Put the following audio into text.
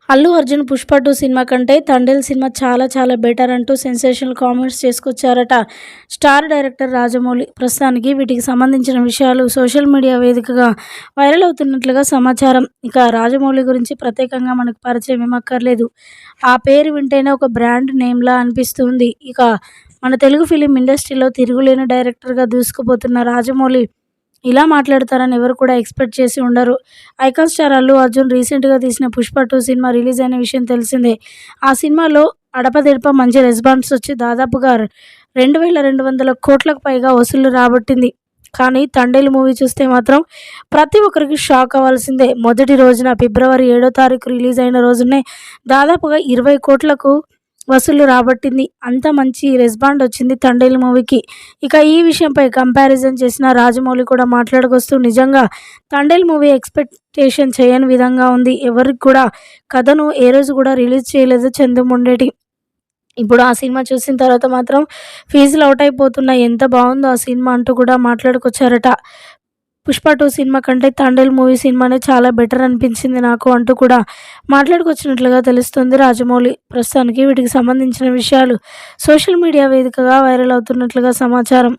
Allu Arjun 'Pushpa 2' cinema కంటే 'Thandel' cinema చాలా చాలా బెటర్ అంటూ సెన్సేషనల్ కామెంట్స్ చేసుకొచ్చారట స్టార్ డైరెక్టర్ రాజమౌళి. ప్రస్తుతానికి వీటికి సంబంధించిన విషయాలు సోషల్ మీడియా వేదికగా వైరల్ అవుతున్నట్లుగా సమాచారం. ఇక రాజమౌళి గురించి ప్రత్యేకంగా మనకు పరిచయం ఏమక్కర్లేదు. ఆ పేరు వింటేనే ఒక బ్రాండ్ నేమ్‌లా అనిపిస్తుంది. ఇక మన తెలుగు ఫిలిం ఇండస్ట్రీలో తిరుగులేని డైరెక్టర్‌గా దూసుకుపోతున్న రాజమౌళి ఇలా మాట్లాడతారని ఎవరు కూడా ఎక్స్‌పెక్ట్ చేసి ఉండరు. ఐకాన్ స్టార్ అల్లు అర్జున్ రీసెంట్‌గా తీసిన 'పుష్ప 2' సినిమా రిలీజ్ అయిన విషయం తెలిసిందే. ఆ సినిమాలో అడపాదడపా మంచి రెస్పాన్స్ వచ్చి దాదాపుగా 2,200 కోట్లకు పైగా వసూళ్లు రాబట్టింది. కానీ 'తండేల్' మూవీ చూస్తే మాత్రం ప్రతి ఒక్కరికి షాక్ అవ్వాల్సిందే. మొదటి రోజున ఫిబ్రవరి 7వ తారీఖు రిలీజ్ అయిన రోజునే దాదాపుగా 20 కోట్లకు వసూళ్లు రాబట్టింది. అంత మంచి రెస్పాండ్ వచ్చింది 'తండేల్' మూవీకి. ఇక ఈ విషయంపై కంపారిజన్ చేసిన రాజమౌళి కూడా మాట్లాడుకొస్తూ నిజంగా 'తండేల్' మూవీ ఎక్స్‌పెక్టేషన్ చేయని విధంగా ఉంది. ఎవరికి కూడా కథను ఏ రోజు కూడా రిలీజ్ చేయలేదు చందుమొండేటి. ఇప్పుడు ఆ సినిమా చూసిన తర్వాత మాత్రం ఫీజులు అవుట్ అయిపోతున్నాయి. ఎంత బావుందో ఆ సినిమా అంటూ కూడా మాట్లాడుకొచ్చారట. 'పుష్ప 2' సినిమా కంటే 'తండేల్' మూవీ సినిమానే చాలా బెటర్ అనిపించింది నాకు అంటూ కూడా మాట్లాడుకొచ్చినట్లుగా తెలుస్తుంది రాజమౌళి. ప్రస్తుతానికి వీటికి సంబంధించిన విషయాలు సోషల్ మీడియా వేదికగా వైరల్ అవుతున్నట్లుగా సమాచారం.